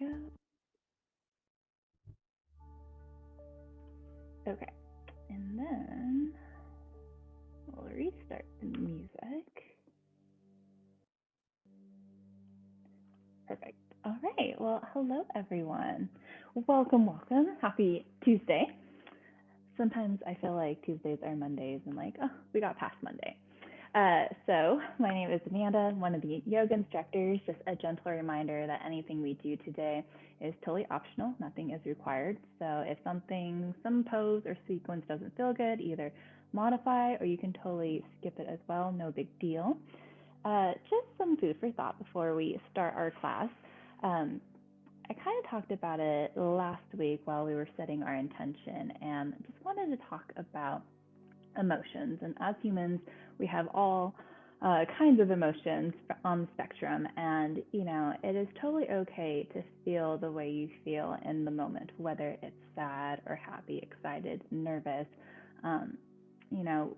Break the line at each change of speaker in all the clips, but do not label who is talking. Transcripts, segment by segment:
Yeah. Okay. And then we'll restart the music. Perfect. All right. Well, hello, everyone. Welcome, welcome. Happy Tuesday. Sometimes I feel like Tuesdays are Mondays and like, oh, we got past Monday. So my name is Amanda, one of the yoga instructors. Just a gentle reminder that anything we do today is totally optional. Nothing is required. So if some pose or sequence doesn't feel good, either modify or you can totally skip it as well. No big deal. Just some food for thought before we start our class. Um, I kind of talked about it last week while we were setting our intention, and just wanted to talk about emotions. And as humans, we have all kinds of emotions on the spectrum, and it is totally okay to feel the way you feel in the moment, whether it's sad or happy, excited, nervous. Um,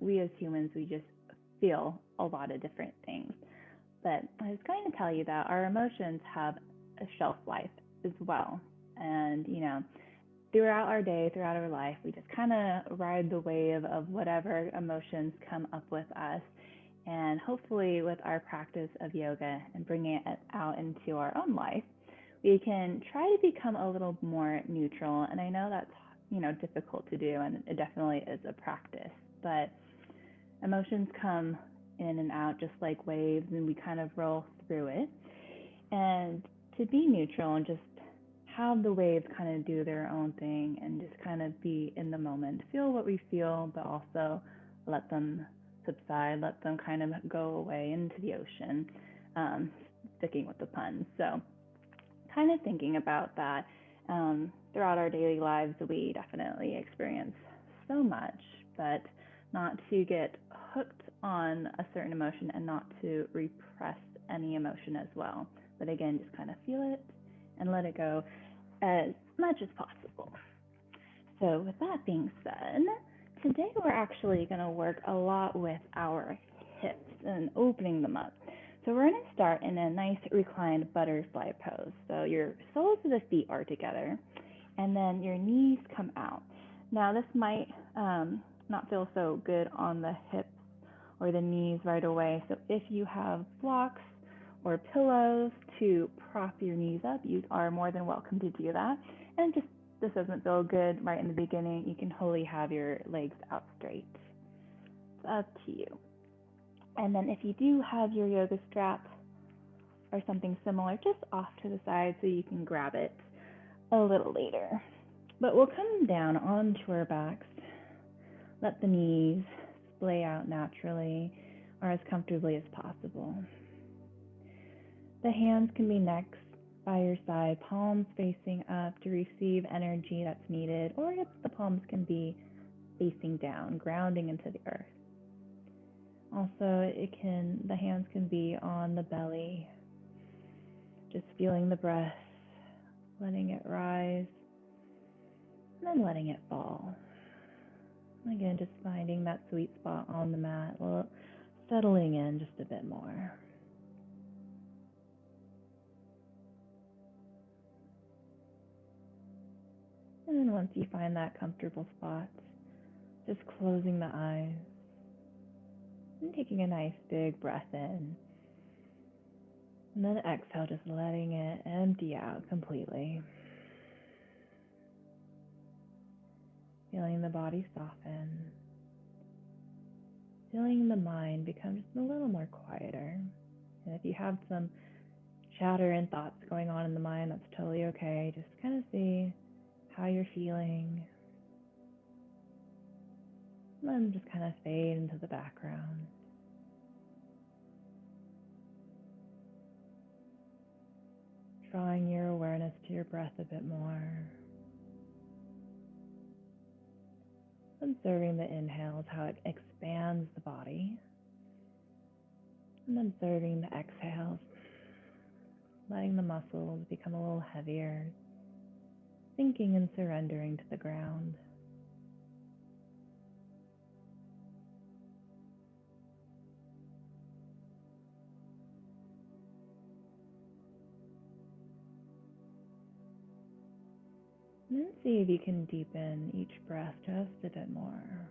we as humans, we just feel a lot of different things. But I was going to tell you that our emotions have a shelf life as well. And, throughout our day, throughout our life, we just kind of ride the wave of whatever emotions come up with us. And hopefully, with our practice of yoga and bringing it out into our own life, we can try to become a little more neutral. And I know that's, difficult to do, and it definitely is a practice. But emotions come in and out just like waves, and we kind of roll through it. And to be neutral and just have the waves kind of do their own thing and just kind of be in the moment, feel what we feel, but also let them subside, let them kind of go away into the ocean, sticking with the puns. So, kind of thinking about that throughout our daily lives, we definitely experience so much, but not to get hooked on a certain emotion and not to repress any emotion as well. But again, just kind of feel it and let it go as much as possible. So, with that being said, today we're actually going to work a lot with our hips and opening them up. So, we're going to start in a nice reclined butterfly pose. So, your soles of the feet are together, and then your knees come out. Now, this might not feel so good on the hips or the knees right away. So, if you have blocks or pillows to prop your knees up, you are more than welcome to do that. And just this doesn't feel good right in the beginning, you can wholly have your legs out straight. It's up to you. And then if you do have your yoga strap or something similar, just off to the side so you can grab it a little later. But we'll come down onto our backs, let the knees splay out naturally or as comfortably as possible. The hands can be next by your side, palms facing up to receive energy that's needed, or if the palms can be facing down, grounding into the earth. Also, the hands can be on the belly, just feeling the breath, letting it rise, and then letting it fall. Again, just finding that sweet spot on the mat, settling in just a bit more. And then once you find that comfortable spot, just closing the eyes and taking a nice big breath in. And then exhale, just letting it empty out completely. Feeling the body soften. Feeling the mind become just a little more quieter. And if you have some chatter and thoughts going on in the mind, that's totally okay. Just kind of see how you're feeling. And then just kind of fade into the background. Drawing your awareness to your breath a bit more. Observing the inhales, how it expands the body. And observing the exhales, letting the muscles become a little heavier, sinking and surrendering to the ground. And then see if you can deepen each breath just a bit more.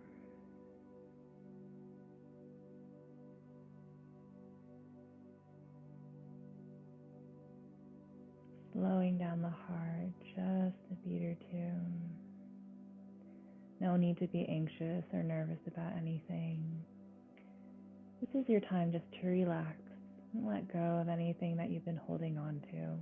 Slowing down the heart just a beat or two. No need to be anxious or nervous about anything. This is your time just to relax and let go of anything that you've been holding on to.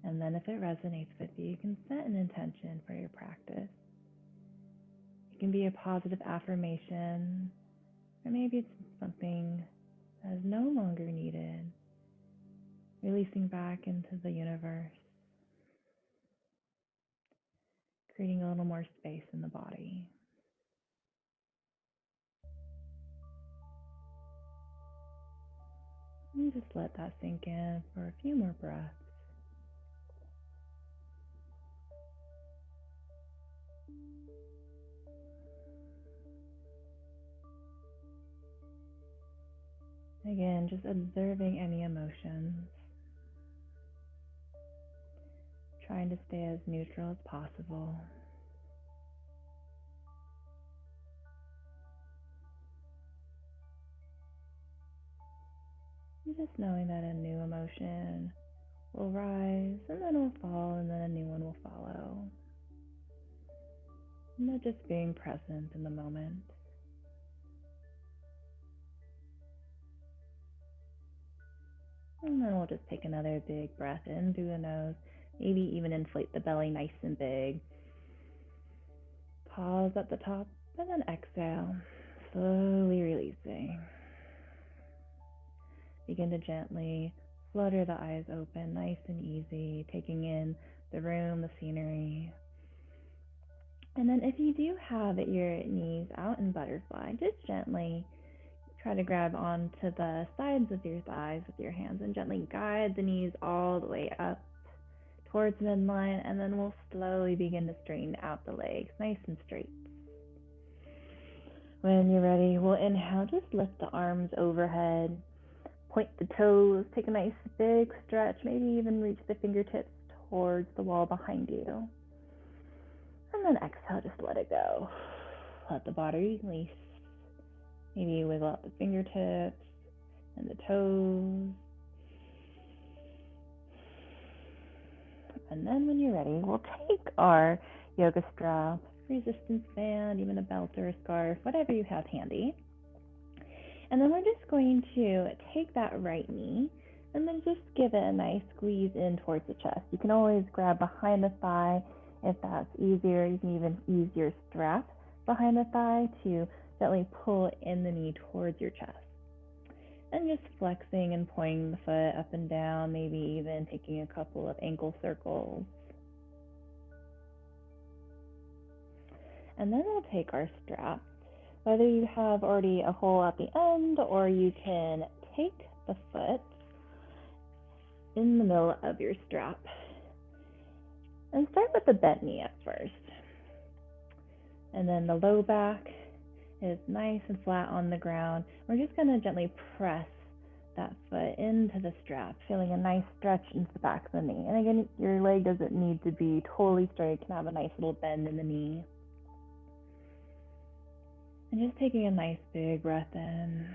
And then if it resonates with you, you can set an intention for your practice. It can be a positive affirmation, or maybe it's something that is no longer needed, releasing back into the universe, creating a little more space in the body. And just let that sink in for a few more breaths. Again, just observing any emotions, trying to stay as neutral as possible. And just knowing that a new emotion will rise, and then will fall, and then a new one will follow. And just being present in the moment. And then we'll just take another big breath in through the nose. Maybe even inflate the belly nice and big. Pause at the top, and then exhale, slowly releasing. Begin to gently flutter the eyes open, nice and easy, taking in the room, the scenery. And then if you do have your knees out in butterfly, just gently try to grab onto the sides of your thighs with your hands and gently guide the knees all the way up towards midline, and then we'll slowly begin to straighten out the legs, nice and straight. When you're ready, we'll inhale, just lift the arms overhead, point the toes, take a nice big stretch, maybe even reach the fingertips towards the wall behind you. And then exhale, just let it go. Let the body release. Maybe wiggle out the fingertips and the toes. And then when you're ready, we'll take our yoga strap, resistance band, even a belt or a scarf, whatever you have handy. And then we're just going to take that right knee and then just give it a nice squeeze in towards the chest. You can always grab behind the thigh if that's easier. You can even use your strap behind the thigh to gently pull in the knee towards your chest. And just flexing and pointing the foot up and down, maybe even taking a couple of ankle circles. And then we'll take our strap. Whether you have already a hole at the end, or you can take the foot in the middle of your strap. And start with the bent knee at first. And then the low back is nice and flat on the ground. We're just going to gently press that foot into the strap, feeling a nice stretch into the back of the knee. And again, your leg doesn't need to be totally straight. It can have a nice little bend in the knee. And just taking a nice big breath in,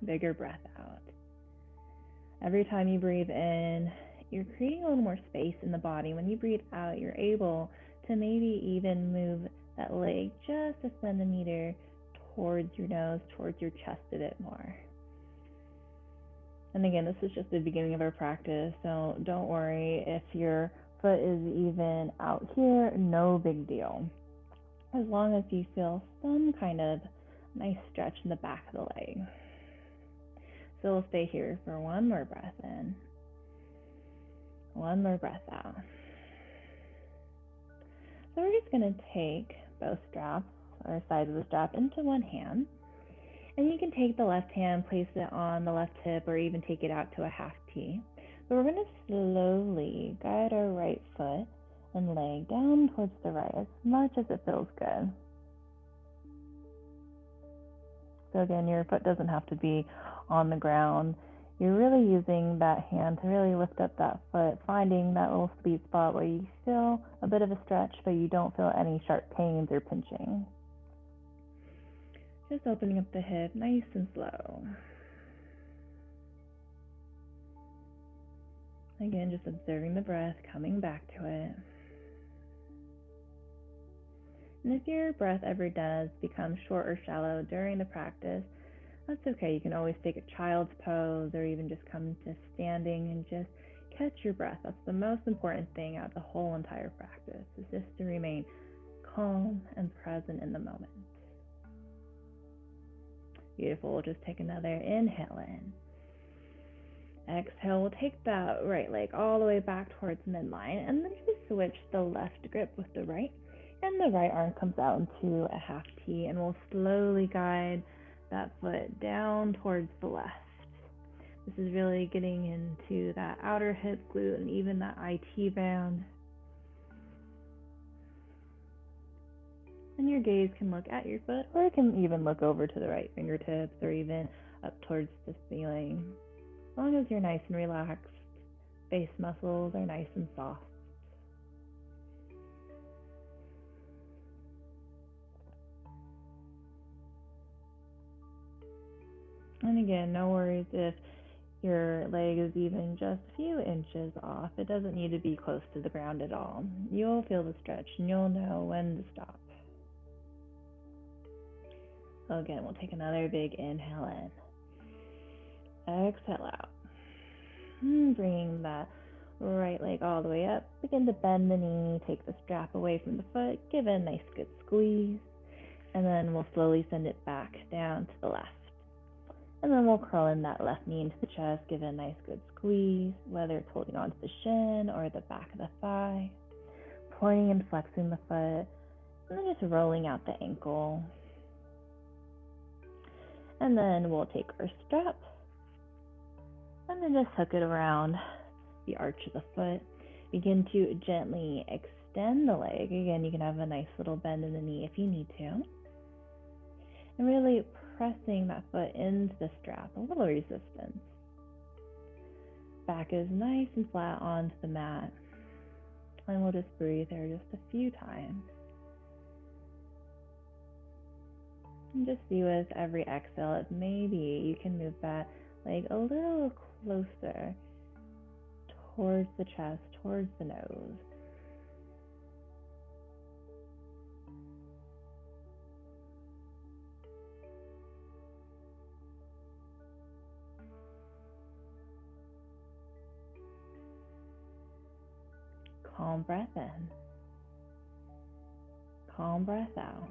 bigger breath out. Every time you breathe in, you're creating a little more space in the body. When you breathe out, you're able to maybe even move that leg just a centimeter towards your nose, towards your chest a bit more. And again, this is just the beginning of our practice, so don't worry if your foot is even out here, no big deal. As long as you feel some kind of nice stretch in the back of the leg. So we'll stay here for one more breath in. One more breath out. So we're just going to take both straps, or sides of the strap, into one hand. And you can take the left hand, place it on the left hip, or even take it out to a half T. But we're going to slowly guide our right foot and leg down towards the right as much as it feels good. So again, your foot doesn't have to be on the ground. You're really using that hand to really lift up that foot, finding that little sweet spot where you feel a bit of a stretch, but you don't feel any sharp pains or pinching. Just opening up the hip nice and slow. Again, just observing the breath, coming back to it. And if your breath ever does become short or shallow during the practice, that's okay. You can always take a child's pose or even just come to standing and just catch your breath. That's the most important thing out of the whole entire practice, is just to remain calm and present in the moment. Beautiful. We'll just take another inhale in. Exhale, we'll take that right leg all the way back towards midline, and then just switch the left grip with the right, and the right arm comes out into a half T, and we'll slowly guide that foot down towards the left. This is really getting into that outer hip glute and even that IT band. And your gaze can look at your foot, or it can even look over to the right fingertips or even up towards the ceiling. As long as you're nice and relaxed, face muscles are nice and soft. And again, no worries if your leg is even just a few inches off. It doesn't need to be close to the ground at all. You'll feel the stretch and you'll know when to stop. So again, we'll take another big inhale in. Exhale out. Bringing that right leg all the way up. Begin to bend the knee, take the strap away from the foot, give it a nice good squeeze, and then we'll slowly send it back down to the left. And then we'll curl in that left knee into the chest, give it a nice good squeeze, whether it's holding onto the shin or the back of the thigh, pointing and flexing the foot, and then just rolling out the ankle. And then we'll take our strap and then just hook it around the arch of the foot. Begin to gently extend the leg. Again, you can have a nice little bend in the knee if you need to. And really pressing that foot into the strap, a little resistance. Back is nice and flat onto the mat. And we'll just breathe there just a few times. And just see with every exhale, if maybe you can move that leg a little closer towards the chest, towards the nose. Calm breath in. Calm breath out.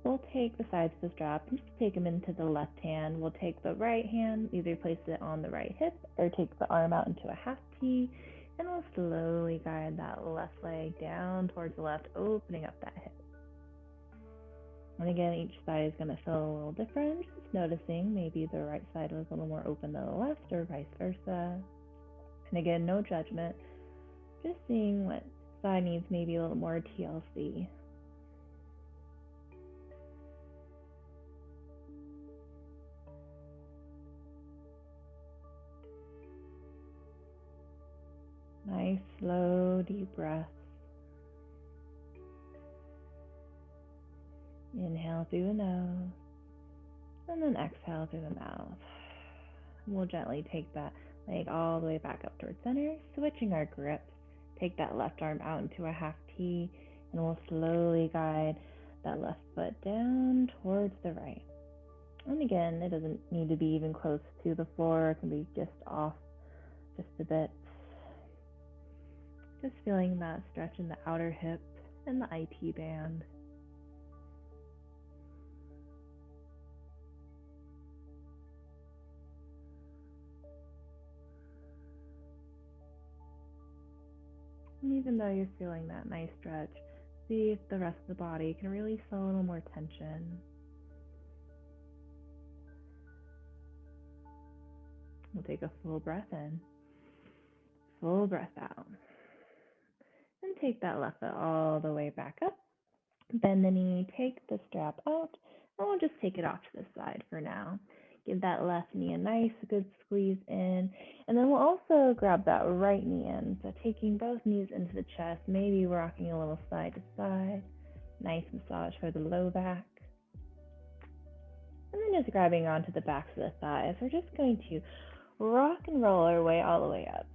We'll take the sides of the strap and just take them into the left hand. We'll take the right hand, either place it on the right hip or take the arm out into a half T, and we'll slowly guide that left leg down towards the left, opening up that hip. And again, each side is going to feel a little different. Just noticing maybe the right side was a little more open than the left or vice versa. And again, no judgment. Just seeing what side needs maybe a little more TLC. Nice, slow, deep breaths. Inhale through the nose, and then exhale through the mouth. We'll gently take that leg all the way back up towards center, switching our grips. Take that left arm out into a half T, and we'll slowly guide that left foot down towards the right. And again, it doesn't need to be even close to the floor. It can be just off just a bit. Just feeling that stretch in the outer hip and the IT band. And even though you're feeling that nice stretch, see if the rest of the body can release a little more tension. We'll take a full breath in, full breath out. And take that left foot all the way back up. Bend the knee, take the strap out, and we'll just take it off to the side for now. Give that left knee a nice good squeeze in, and then we'll also grab that right knee in. So taking both knees into the chest, maybe rocking a little side to side. Nice massage for the low back. And then just grabbing onto the backs of the thighs. We're just going to rock and roll our way all the way up.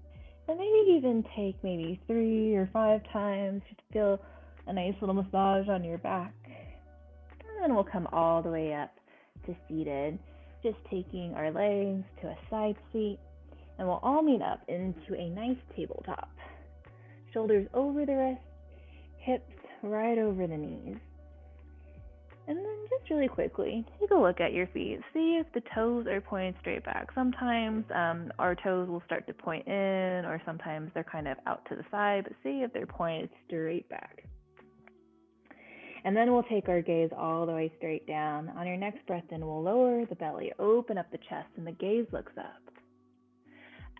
And maybe even take maybe 3 or 5 times just to feel a nice little massage on your back. And then we'll come all the way up to seated, just taking our legs to a side seat. And we'll all meet up into a nice tabletop. Shoulders over the wrists, hips right over the knees. And then just really quickly, take a look at your feet. See if the toes are pointed straight back. Sometimes our toes will start to point in, or sometimes they're kind of out to the side, but see if they're pointed straight back. And then we'll take our gaze all the way straight down. On your next breath in, we'll lower the belly, open up the chest, and the gaze looks up.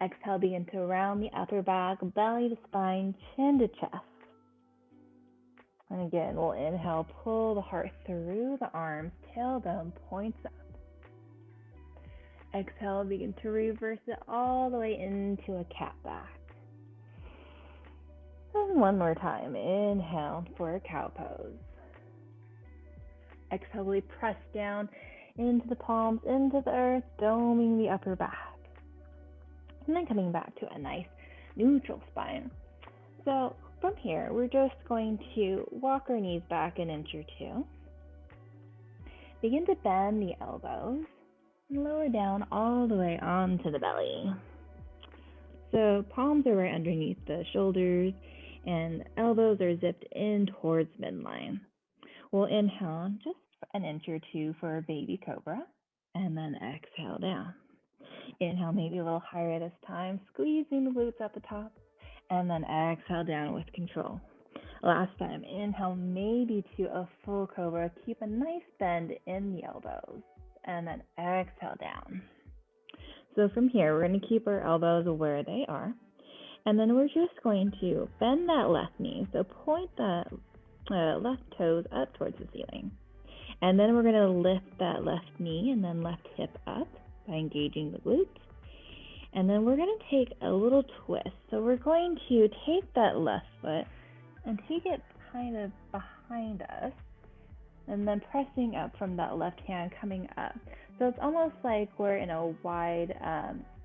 Exhale, begin to round the upper back, belly to spine, chin to chest. And again, we'll inhale, pull the heart through the arms, tailbone points up. Exhale, begin to reverse it all the way into a cat back. And one more time, inhale for a cow pose. Exhale, really press down into the palms, into the earth, doming the upper back. And then coming back to a nice neutral spine. So from here, we're just going to walk our knees back an inch or two. Begin to bend the elbows and lower down all the way onto the belly. So palms are right underneath the shoulders and elbows are zipped in towards midline. We'll inhale just an inch or two for a baby cobra and then exhale down. Inhale maybe a little higher this time, squeezing the glutes at the top. And then exhale down with control. Last time, inhale maybe to a full cobra. Keep a nice bend in the elbows. And then exhale down. So from here, we're going to keep our elbows where they are. And then we're just going to bend that left knee. So point that left toes up towards the ceiling. And then we're going to lift that left knee and then left hip up by engaging the glutes. And then we're going to take a little twist. So we're going to take that left foot and take it kind of behind us and then pressing up from that left hand coming up. So it's almost like we're in a wide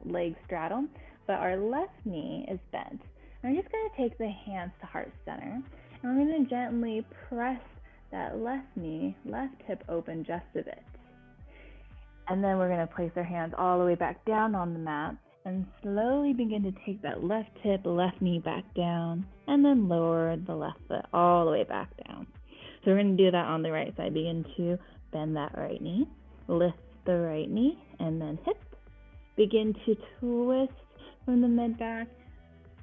leg straddle, but our left knee is bent. And we're just going to take the hands to heart center and we're going to gently press that left knee, left hip open just a bit. And then we're going to place our hands all the way back down on the mat and slowly begin to take that left hip, left knee back down, and then lower the left foot all the way back down. So we're going to do that on the right side. Begin to bend that right knee, lift the right knee, and then hip. Begin to twist from the mid-back,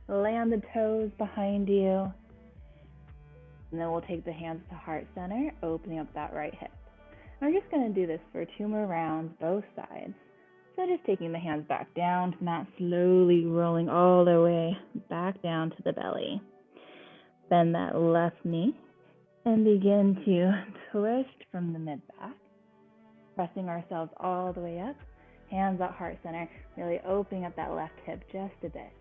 land the toes behind you, and then we'll take the hands to heart center, opening up that right hip. And we're just going to do this for 2 more rounds, both sides. So just taking the hands back down to the mat, slowly rolling all the way back down to the belly. Bend that left knee and begin to twist from the mid-back, pressing ourselves all the way up, hands at heart center, really opening up that left hip just a bit.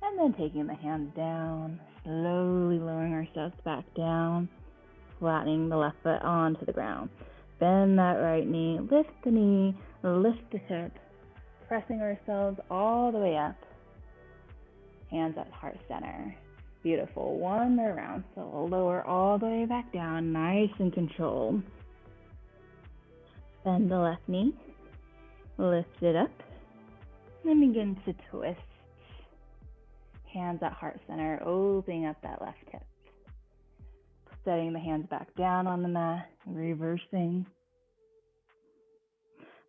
And then taking the hands down, slowly lowering ourselves back down, flattening the left foot onto the ground. Bend that right knee, lift the knee, lift the hip, pressing ourselves all the way up. Hands at heart center. Beautiful. 1 more round. So we'll lower all the way back down, nice and controlled. Bend the left knee, lift it up, and begin to twist. Hands at heart center, opening up that left hip. Setting the hands back down on the mat, reversing.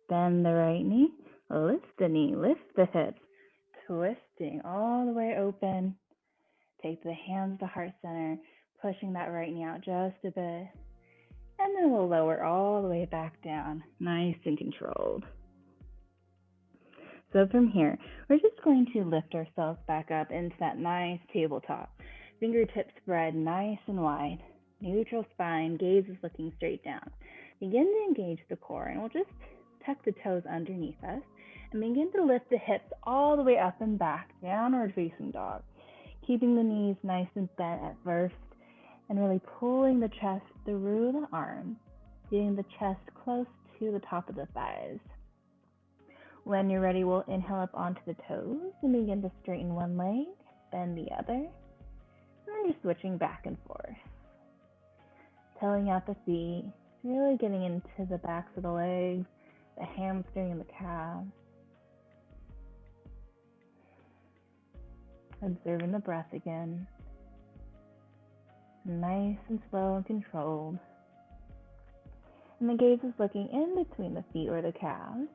Bend the right knee, lift the hip, twisting all the way open. Take the hands to heart center, pushing that right knee out just a bit. And then we'll lower all the way back down, nice and controlled. So from here, we're just going to lift ourselves back up into that nice tabletop. Fingertips spread nice and wide. Neutral spine, gaze is looking straight down. Begin to engage the core, and we'll just tuck the toes underneath us and begin to lift the hips all the way up and back, downward facing dog. Keeping the knees nice and bent at first, and really pulling the chest through the arms, getting the chest close to the top of the thighs. When you're ready, we'll inhale up onto the toes and begin to straighten one leg, bend the other, and then just switching back and forth. Toeing out the feet, really getting into the backs of the legs, the hamstring and the calf. Observing the breath again. Nice and slow and controlled. And the gaze is looking in between the feet or the calves,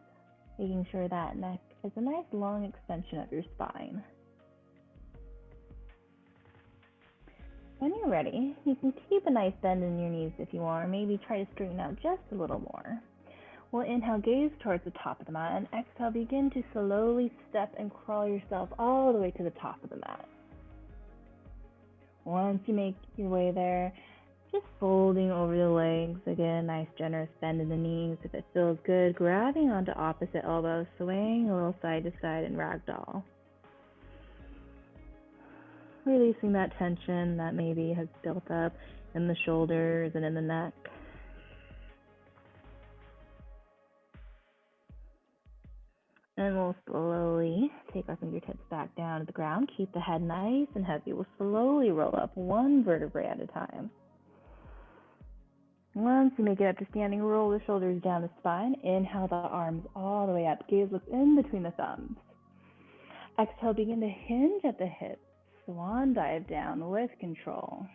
making sure that neck is a nice long extension of your spine. When you're ready, you can keep a nice bend in your knees if you want, or maybe try to straighten out just a little more. We'll inhale, gaze towards the top of the mat, and exhale, begin to slowly step and crawl yourself all the way to the top of the mat. Once you make your way there, just folding over the legs. Again, nice generous bend in the knees. If it feels good, grabbing onto opposite elbows, swaying a little side to side in ragdoll. Releasing that tension that maybe has built up in the shoulders and in the neck. And we'll slowly take our fingertips back down to the ground. Keep the head nice and heavy. We'll slowly roll up one vertebrae at a time. Once you make it up to standing, roll the shoulders down the spine. Inhale the arms all the way up. Gaze looks in between the thumbs. Exhale, begin to hinge at the hips. Swan dive down with control.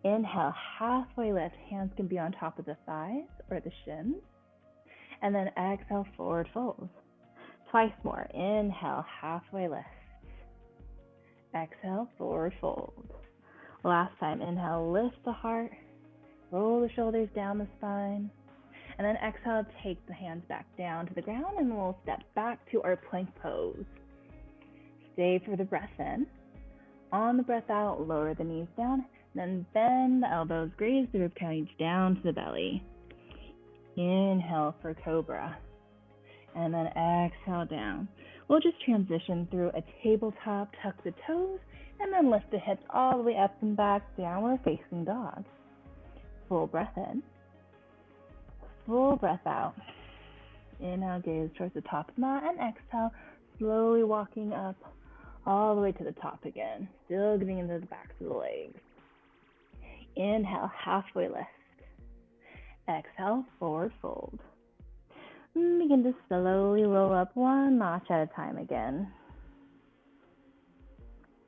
Inhale, halfway lift. Hands can be on top of the thighs or the shins. And then exhale, forward fold. Twice more. Inhale, halfway lift. Exhale, forward fold. Last time, inhale, lift the heart. Roll the shoulders down the spine. And then exhale, take the hands back down to the ground, and we'll step back to our plank pose. Stay for the breath in. On the breath out, lower the knees down, then bend the elbows, graze the rib cage down to the belly. Inhale for Cobra, and then exhale down. We'll just transition through a tabletop, tuck the toes, and then lift the hips all the way up and back, downward facing dog. Full breath in, full breath out. Inhale, gaze towards the top of the mat, and exhale, slowly walking up all the way to the top again, still getting into the backs of the legs. Inhale, halfway lift. Exhale, forward fold. Begin to slowly roll up one notch at a time again.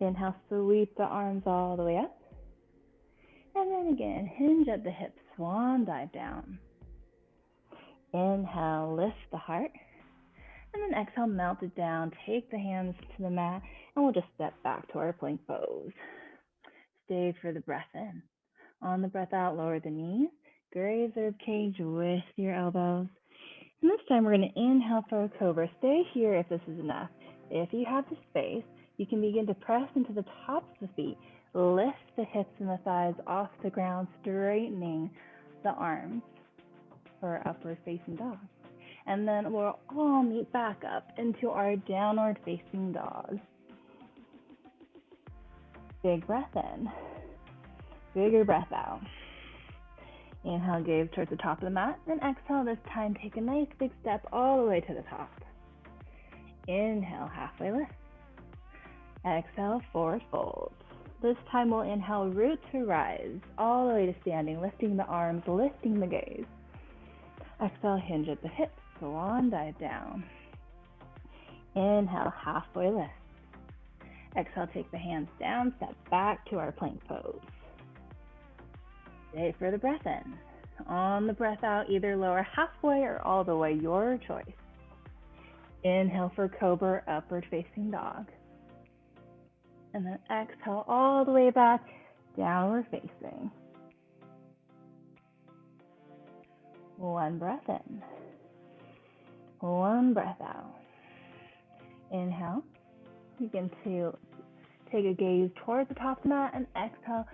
Inhale, sweep the arms all the way up. And then again, hinge at the hips, swan dive down. Inhale, lift the heart. And then exhale, melt it down. Take the hands to the mat, and we'll just step back to our plank pose. Stay for the breath in. On the breath out, lower the knees. Graze the rib cage with your elbows. And this time we're going to inhale for a Cobra. Stay here if this is enough. If you have the space, you can begin to press into the tops of the feet. Lift the hips and the thighs off the ground, straightening the arms for upward facing dog. And then we'll all meet back up into our downward facing dog. Big breath in. Bigger breath out. Inhale, gaze towards the top of the mat, and exhale, this time take a nice big step all the way to the top. Inhale, halfway lift. Exhale, forward fold. This time we'll inhale, root to rise, all the way to standing, lifting the arms, lifting the gaze. Exhale, hinge at the hips, swan dive down. Inhale, halfway lift. Exhale, take the hands down, step back to our plank pose. Stay for the breath in. On the breath out, either lower halfway or all the way, your choice. Inhale for Cobra, upward facing dog. And then exhale all the way back, downward facing. One breath in. One breath out. Inhale, begin to take a gaze towards the top of the mat, and exhale,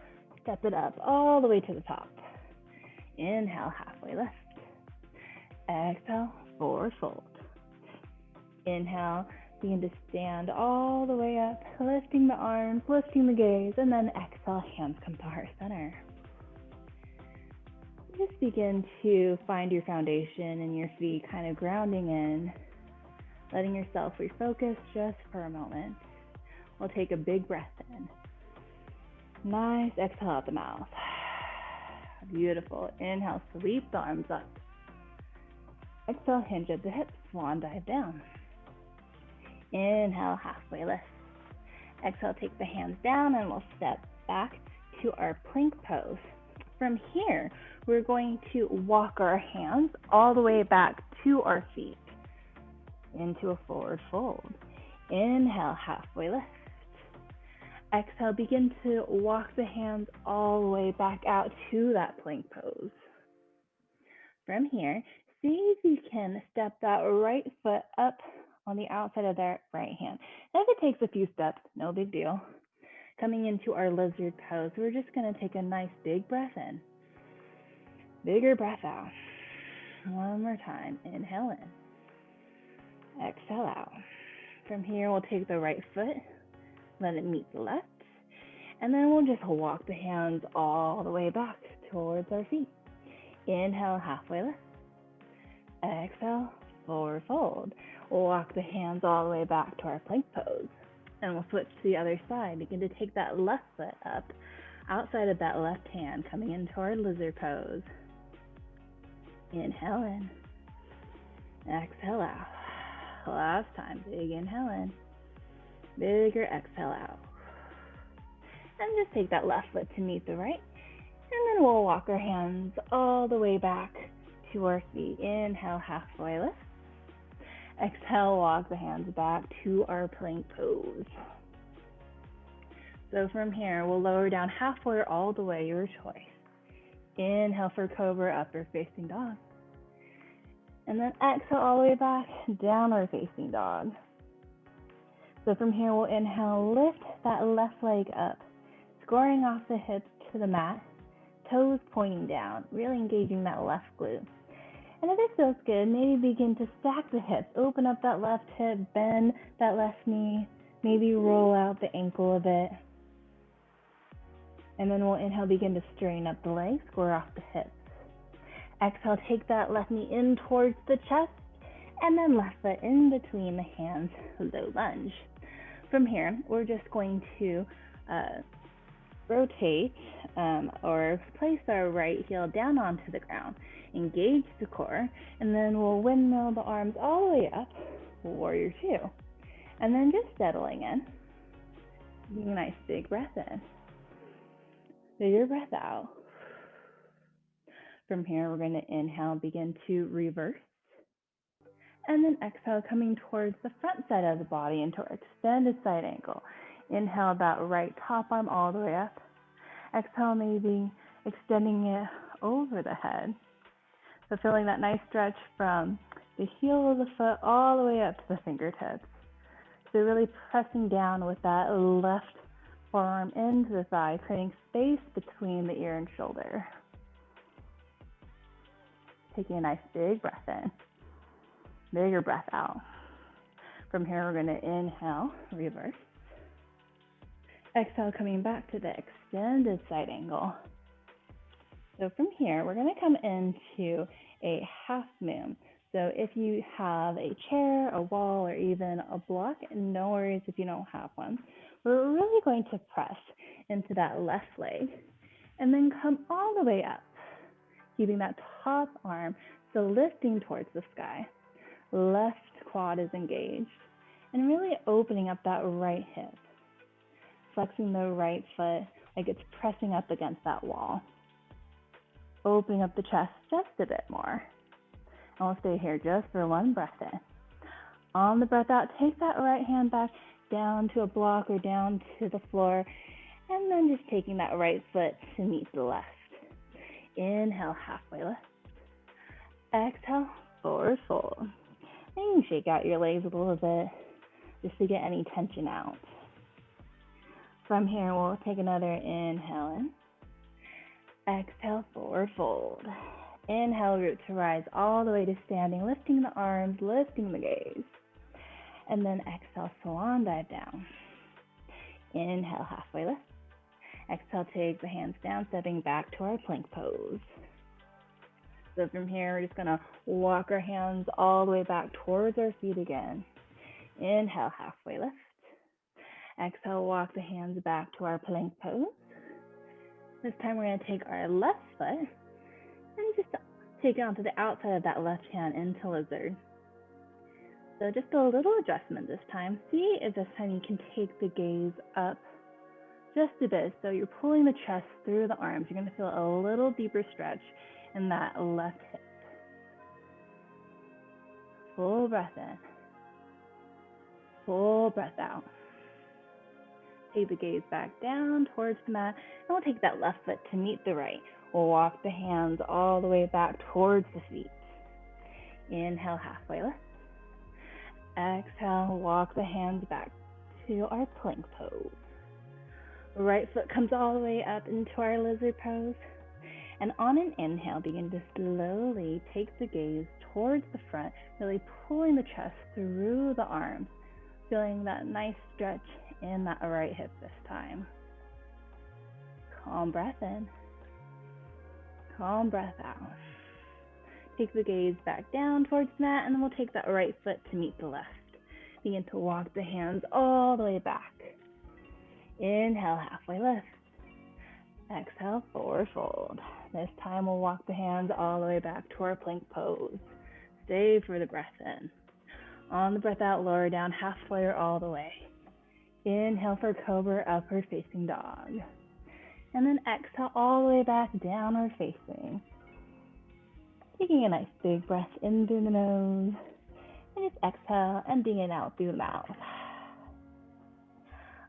step it up all the way to the top. Inhale, halfway lift. Exhale, forward fold. Inhale, begin to stand all the way up, lifting the arms, lifting the gaze, and then exhale, hands come to heart center. Just begin to find your foundation and your feet kind of grounding in, letting yourself refocus just for a moment. We'll take a big breath in. Nice exhale out the mouth. Beautiful. Inhale, sweep the arms up. Exhale, hinge at the hips, swan dive down. Inhale, halfway lift. Exhale, take the hands down and we'll step back to our plank pose. From here, we're going to walk our hands all the way back to our feet into a forward fold. Inhale, halfway lift. Exhale, begin to walk the hands all the way back out to that plank pose. From here, see if you can step that right foot up on the outside of that right hand. If it takes a few steps, no big deal. Coming into our lizard pose, we're just going to take a nice big breath in. Bigger breath out. One more time. Inhale in. Exhale out. From here, we'll take the right foot, let it meet the left, and then we'll just walk the hands all the way back towards our feet. Inhale, halfway lift. Exhale, forward fold. We'll walk the hands all the way back to our plank pose, and we'll switch to the other side. Begin to take that left foot up outside of that left hand, coming into our lizard pose. Inhale in. Exhale out. Last time, big inhale in. Bigger exhale out. And just take that left foot to meet the right. And then we'll walk our hands all the way back to our feet. Inhale, halfway lift. Exhale, walk the hands back to our plank pose. So from here, we'll lower down halfway or all the way, your choice. Inhale for Cobra, upward facing dog. And then exhale all the way back, downward facing dog. So from here, we'll inhale, lift that left leg up, scoring off the hips to the mat, toes pointing down, really engaging that left glute. And if it feels good, maybe begin to stack the hips, open up that left hip, bend that left knee, maybe roll out the ankle a bit. And then we'll inhale, begin to straighten up the legs, square off the hips. Exhale, take that left knee in towards the chest, and then left foot in between the hands, low lunge. From here, we're just going to rotate or place our right heel down onto the ground, engage the core, and then we'll windmill the arms all the way up, warrior two. And then just settling in, taking a nice big breath in, bigger breath out. From here, we're going to inhale, begin to reverse. And then exhale, coming towards the front side of the body into our extended side angle. Inhale, that right top arm all the way up. Exhale, maybe extending it over the head. So feeling that nice stretch from the heel of the foot all the way up to the fingertips. So really pressing down with that left forearm into the thigh, creating space between the ear and shoulder. Taking a nice big breath in, bigger breath out. From here, we're going to inhale, reverse. Exhale, coming back to the extended side angle. So from here, we're going to come into a half moon. So if you have a chair, a wall, or even a block, no worries if you don't have one. We're really going to press into that left leg and then come all the way up, keeping that top arm so lifting towards the sky. Left quad is engaged, and really opening up that right hip, flexing the right foot like it's pressing up against that wall. Opening up the chest just a bit more. And we'll stay here just for one breath in. On the breath out, take that right hand back down to a block or down to the floor, and then just taking that right foot to meet the left. Inhale, halfway lift. Exhale, forward fold. And you can shake out your legs a little bit. just to get any tension out. From here, we'll take another inhale in. Exhale, forward fold. Inhale, root to rise all the way to standing, lifting the arms, lifting the gaze. And then exhale, swan dive down. Inhale, halfway lift. Exhale, take the hands down, stepping back to our plank pose. So from here, we're just gonna walk our hands all the way back towards our feet again. Inhale, halfway lift. Exhale, walk the hands back to our plank pose. This time we're gonna take our left foot and just take it onto the outside of that left hand into lizard. So just a little adjustment this time. See if this time you can take the gaze up just a bit. So you're pulling the chest through the arms. You're going to feel a little deeper stretch in that left hip. Full breath in. Full breath out. Take the gaze back down towards the mat. And we'll take that left foot to meet the right. We'll walk the hands all the way back towards the feet. Inhale, halfway lift. Exhale, walk the hands back to our plank pose. Right foot comes all the way up into our lizard pose. And on an inhale, begin to slowly take the gaze towards the front, really pulling the chest through the arms, feeling that nice stretch in that right hip this time. Calm breath in. Calm breath out. Take the gaze back down towards the mat, and then we'll take that right foot to meet the left. Begin to walk the hands all the way back. Inhale, halfway lift. Exhale, forward fold. This time we'll walk the hands all the way back to our plank pose. Stay for the breath in. On the breath out, lower down halfway or all the way. Inhale for Cobra, upward facing dog. And then exhale all the way back, downward facing. Taking a nice big breath in through the nose. And just exhale, emptying it out through the mouth.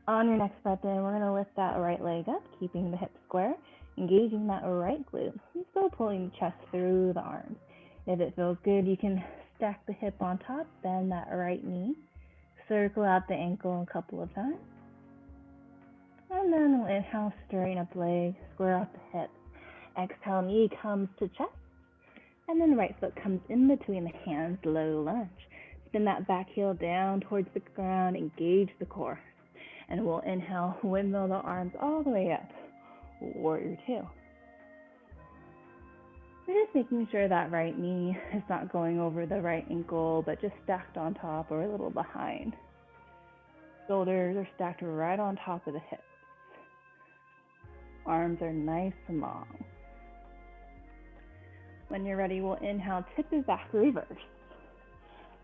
On your next breath in, we're going to lift that right leg up, keeping the hips square, engaging that right glute, and still pulling the chest through the arms. If it feels good, you can stack the hip on top, bend that right knee, circle out the ankle a couple of times. And then we'll inhale, straighten up the leg, square out the hips. Exhale, knee comes to chest, and then right foot comes in between the hands, low lunge. Spin that back heel down towards the ground, engage the core. And we'll inhale, windmill the arms all the way up. Warrior two. We're just making sure that right knee is not going over the right ankle, but just stacked on top or a little behind. Shoulders are stacked right on top of the hips. Arms are nice and long. When you're ready, we'll inhale, tip it back, reverse.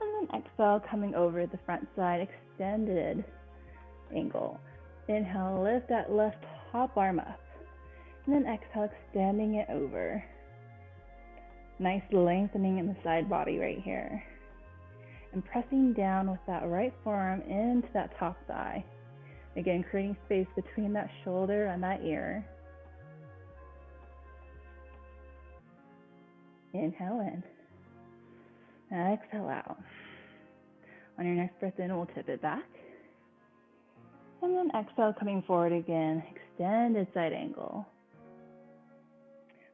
And then exhale, coming over the front side, extended angle. Inhale, lift that left top arm up. And then exhale, extending it over. Nice lengthening in the side body right here. And pressing down with that right forearm into that top thigh. Again, creating space between that shoulder and that ear. Inhale in. Exhale out. On your next breath in, we'll tip it back. And then exhale, coming forward again, extended side angle.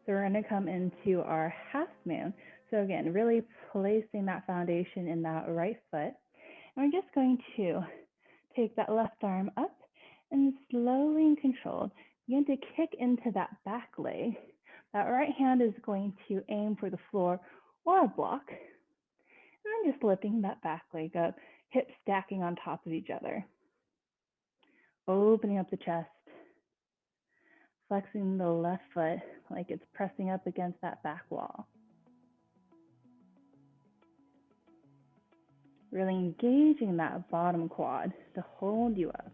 So we're going to come into our half moon. So again, really placing that foundation in that right foot. And we're just going to take that left arm up and slowly and controlled, begin to kick into that back leg. That right hand is going to aim for the floor or a block. And then just lifting that back leg up, hips stacking on top of each other. Opening up the chest, flexing the left foot like it's pressing up against that back wall. Really engaging that bottom quad to hold you up,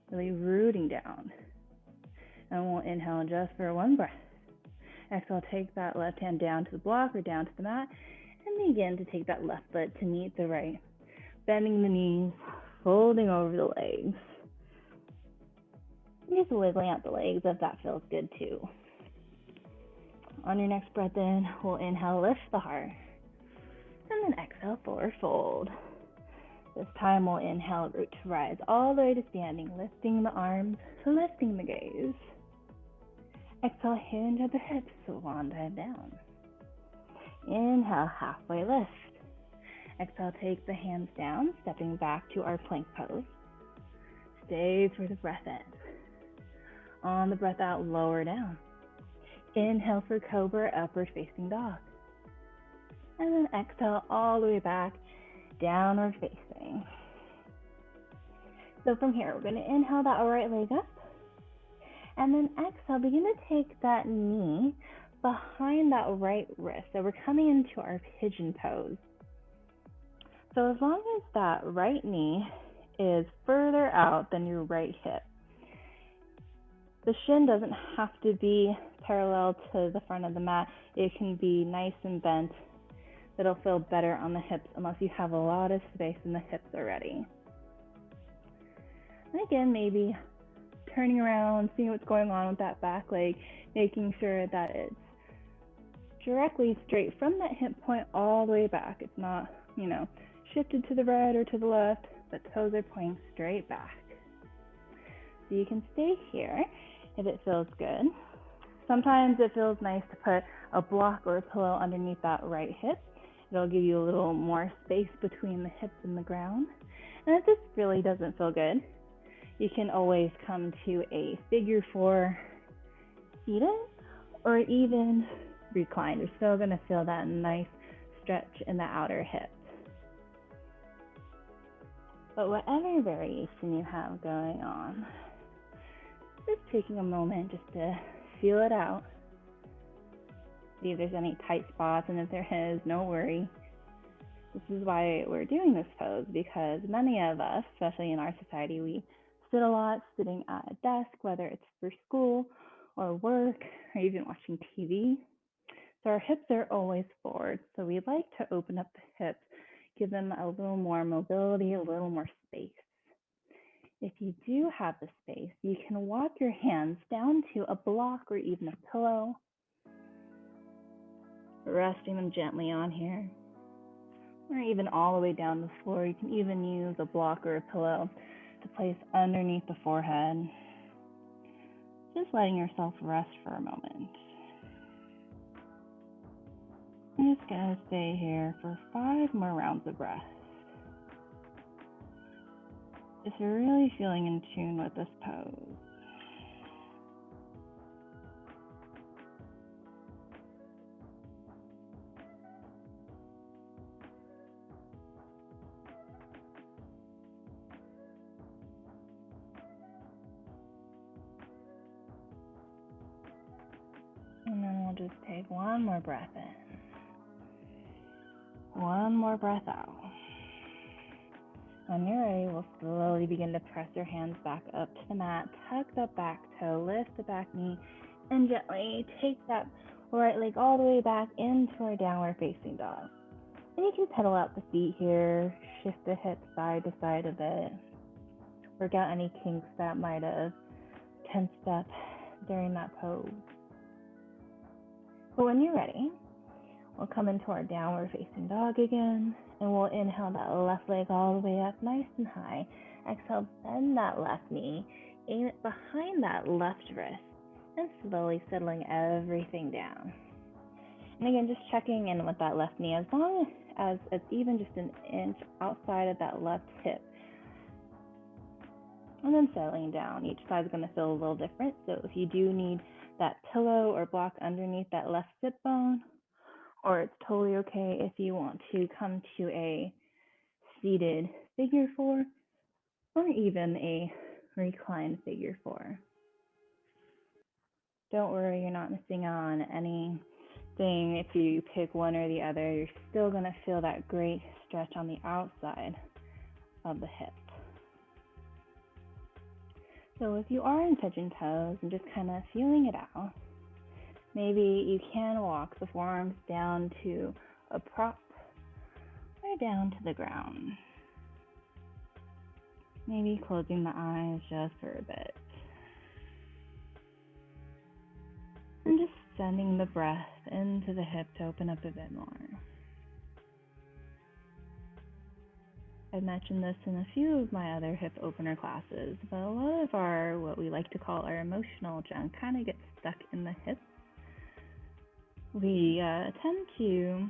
really rooting down. And we'll inhale just for one breath. Exhale, take that left hand down to the block or down to the mat, and begin to take that left foot to meet the right. Bending the knees, folding over the legs. Just wiggling out the legs if that feels good too. On your next breath in, we'll inhale, lift the heart. And then exhale, forward fold. This time we'll inhale, root to rise all the way to standing, lifting the arms, lifting the gaze. Exhale, hinge at the hips, swan dive down. Inhale, halfway lift. Exhale, take the hands down, stepping back to our plank pose. Stay for the breath in. On the breath out, lower down. Inhale for Cobra, upward facing dog. And then exhale all the way back, downward facing. So from here, we're going to inhale that right leg up. And then exhale, begin to take that knee behind that right wrist. So we're coming into our pigeon pose. So as long as that right knee is further out than your right hip, the shin doesn't have to be parallel to the front of the mat. It can be nice and bent. It'll feel better on the hips unless you have a lot of space in the hips already. And again, maybe turning around, seeing what's going on with that back leg, making sure that it's directly straight from that hip point all the way back. It's not, shifted to the right or to the left, but toes are pointing straight back. So you can stay here if it feels good. Sometimes it feels nice to put a block or a pillow underneath that right hip. It'll give you a little more space between the hips and the ground. And if this really doesn't feel good, you can always come to a figure 4 seated or even reclined. You're still going to feel that nice stretch in the outer hip. But whatever variation you have going on, just taking a moment just to feel it out. See if there's any tight spots, and if there is, no worry. This is why we're doing this pose, because many of us, especially in our society, we sit a lot, sitting at a desk, whether it's for school or work or even watching TV. So our hips are always forward. So we like to open up the hips, give them a little more mobility, a little more space. If you do have the space, you can walk your hands down to a block or even a pillow, resting them gently on here, or even all the way down the floor. You can even use a block or a pillow to place underneath the forehead. Just letting yourself rest for a moment. I'm just going to stay here for 5 more rounds of breath. Just really feeling in tune with this pose. And then we'll just take one more breath in. One more breath out. When you're ready, we'll slowly begin to press your hands back up to the mat. Tuck the back toe, lift the back knee, and gently take that right leg all the way back into our downward facing dog. And you can pedal out the feet here, shift the hips side to side a bit. Work out any kinks that might have tensed up during that pose. But when you're ready, we'll come into our downward facing dog again, and we'll inhale that left leg all the way up nice and high. Exhale, bend that left knee, aim it behind that left wrist, and slowly settling everything down. And again, just checking in with that left knee as long as it's even just an inch outside of that left hip. And then settling down. Each side is going to feel a little different, so if you do need that pillow or block underneath that left sit bone, or it's totally okay if you want to come to a seated figure 4 or even a reclined figure 4. Don't worry, you're not missing on anything. If you pick one or the other, you're still going to feel that great stretch on the outside of the hip. So if you are in pigeon pose and just kind of feeling it out, maybe you can walk the forearms down to a prop or down to the ground. Maybe closing the eyes just for a bit. And just sending the breath into the hip to open up a bit more. I've mentioned this in a few of my other hip opener classes, but a lot of our, what we like to call our emotional junk, kind of gets stuck in the hips. We tend to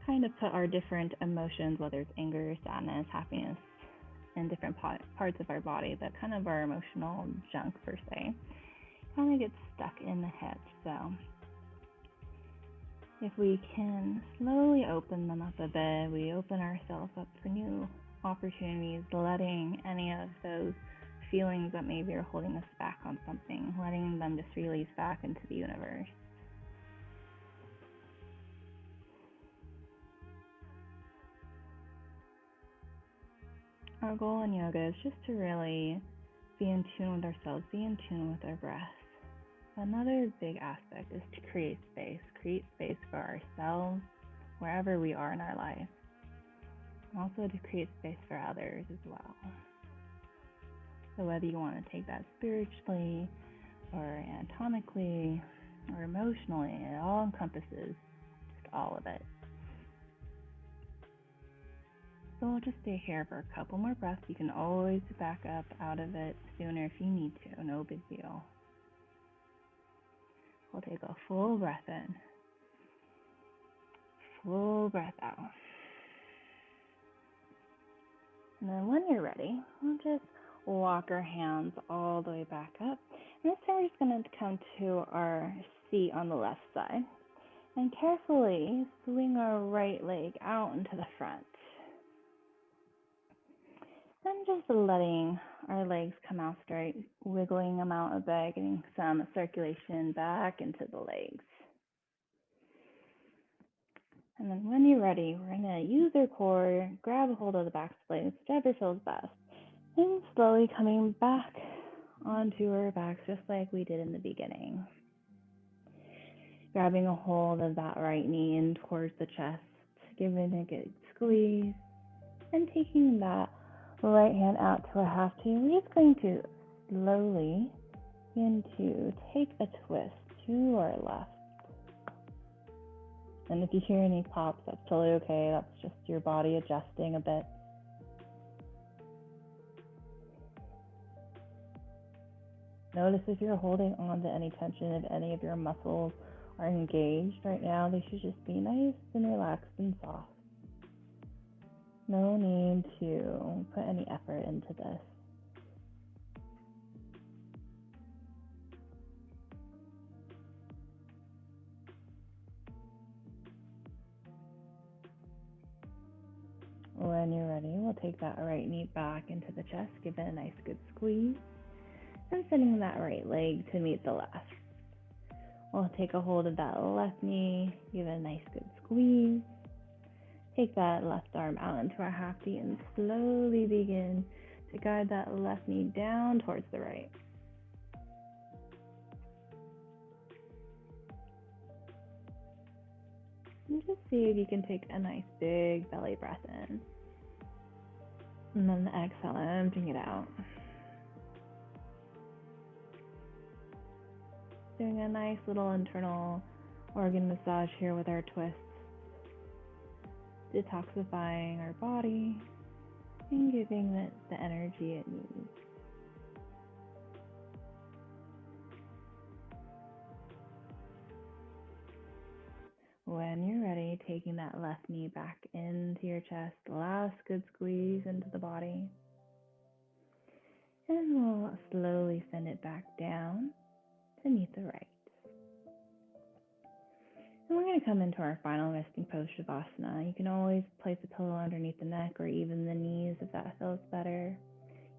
kind of put our different emotions, whether it's anger, sadness, happiness, in different parts of our body, that kind of our emotional junk per se, kind of gets stuck in the hips. So if we can slowly open them up a bit, we open ourselves up for new opportunities, letting any of those feelings that maybe are holding us back on something, letting them just release back into the universe. Our goal in yoga is just to really be in tune with ourselves, be in tune with our breath. Another big aspect is to create space for ourselves wherever we are in our life, and also to create space for others as well. So whether you want to take that spiritually or anatomically or emotionally, it all encompasses just all of it. So we'll just stay here for a couple more breaths. You can always back up out of it sooner if you need to, no big deal. We'll take a full breath in, full breath out. And then when you're ready, we'll just walk our hands all the way back up. And this time we're just going to come to our seat on the left side and carefully swing our right leg out into the front. And just letting our legs come out straight, wiggling them out a bit, getting some circulation back into the legs. And then when you're ready, we're going to use our core, grab a hold of the back splits, whichever feels best, and slowly coming back onto our backs just like we did in the beginning. Grabbing a hold of that right knee in towards the chest, giving it a good squeeze, and taking that right hand out to a half T. We're just going to slowly begin to take a twist to our left. And if you hear any pops, that's totally okay. That's just your body adjusting a bit. Notice if you're holding on to any tension, if any of your muscles are engaged right now, they should just be nice and relaxed and soft. No need to put any effort into this. When you're ready, we'll take that right knee back into the chest, give it a nice good squeeze, and sending that right leg to meet the left. We'll take a hold of that left knee, give it a nice good squeeze. Take that left arm out into our half T and slowly begin to guide that left knee down towards the right. And just see if you can take a nice big belly breath in. And then the exhale, emptying it out. Doing a nice little internal organ massage here with our twists. Detoxifying our body and giving it the energy it needs. When you're ready, taking that left knee back into your chest, last good squeeze into the body. And we'll slowly send it back down to meet the right. And we're going to come into our final resting pose, Shavasana. You can always place a pillow underneath the neck or even the knees if that feels better.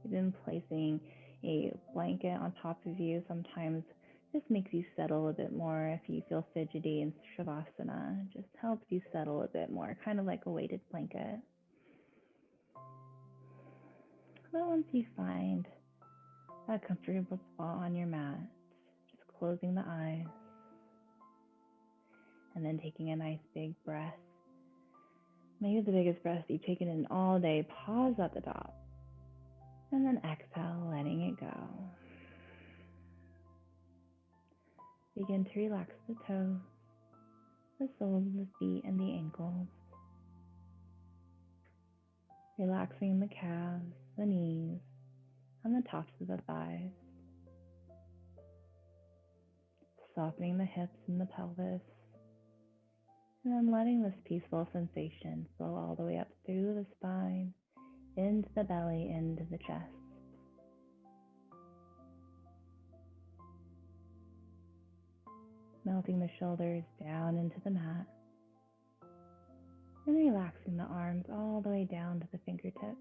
Even placing a blanket on top of you sometimes just makes you settle a bit more. If you feel fidgety in Shavasana, it just helps you settle a bit more, kind of like a weighted blanket. But once you find a comfortable spot on your mat, just closing the eyes and then taking a nice big breath. Maybe the biggest breath you've taken in all day. Pause at the top. And then exhale, letting it go. Begin to relax the toes, the soles of the feet, and the ankles. Relaxing the calves, the knees, and the tops of the thighs. Softening the hips and the pelvis. And then letting this peaceful sensation flow all the way up through the spine, into the belly, into the chest. Melting the shoulders down into the mat. And relaxing the arms all the way down to the fingertips,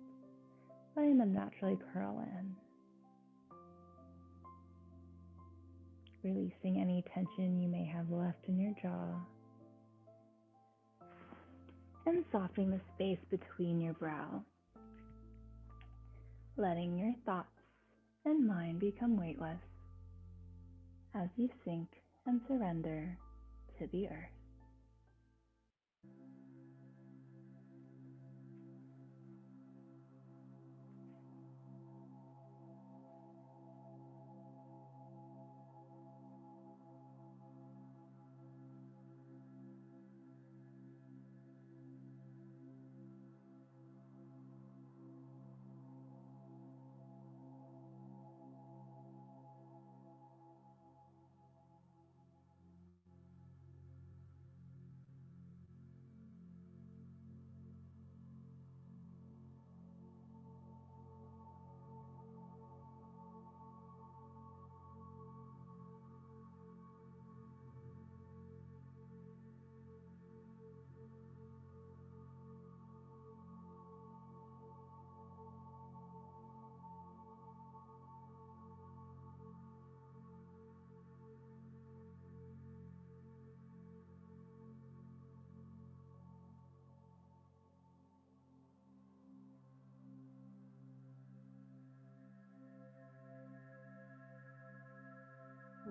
letting them naturally curl in. Releasing any tension you may have left in your jaw. And softening the space between your brow. Letting your thoughts and mind become weightless as you sink and surrender to the earth.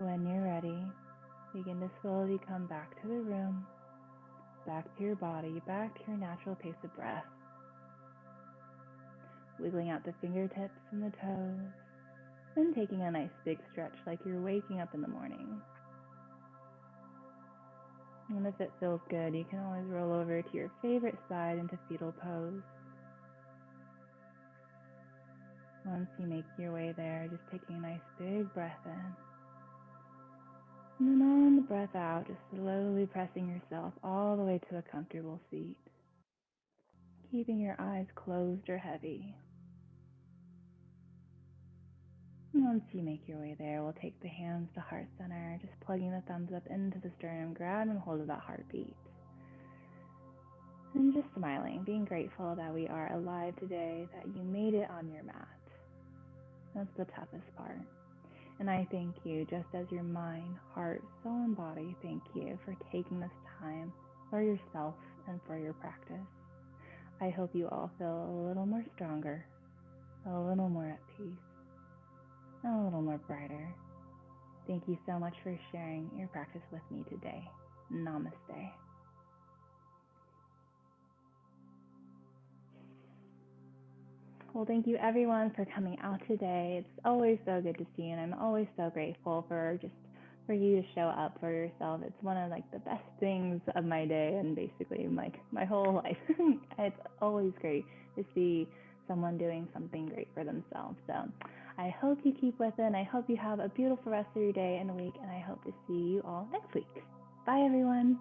When you're ready, begin to slowly come back to the room, back to your body, back to your natural pace of breath. Wiggling out the fingertips and the toes, and taking a nice big stretch like you're waking up in the morning. And if it feels good, you can always roll over to your favorite side into Fetal Pose. Once you make your way there, just taking a nice big breath in. And then on the breath out, just slowly pressing yourself all the way to a comfortable seat. Keeping your eyes closed or heavy. And once you make your way there, we'll take the hands to heart center, just plugging the thumbs up into the sternum, grab and hold of that heartbeat. And just smiling, being grateful that we are alive today, that you made it on your mat. That's the toughest part. And I thank you, just as your mind, heart, soul, and body, thank you for taking this time for yourself and for your practice. I hope you all feel a little more stronger, a little more at peace, and a little more brighter. Thank you so much for sharing your practice with me today. Namaste. Well, thank you everyone for coming out today. It's always so good to see you, and I'm always so grateful for you to show up for yourself. It's one of the best things of my day and basically my whole life. It's always great to see someone doing something great for themselves. So I hope you keep with it, and I hope you have a beautiful rest of your day and week, and I hope to see you all next week. Bye everyone.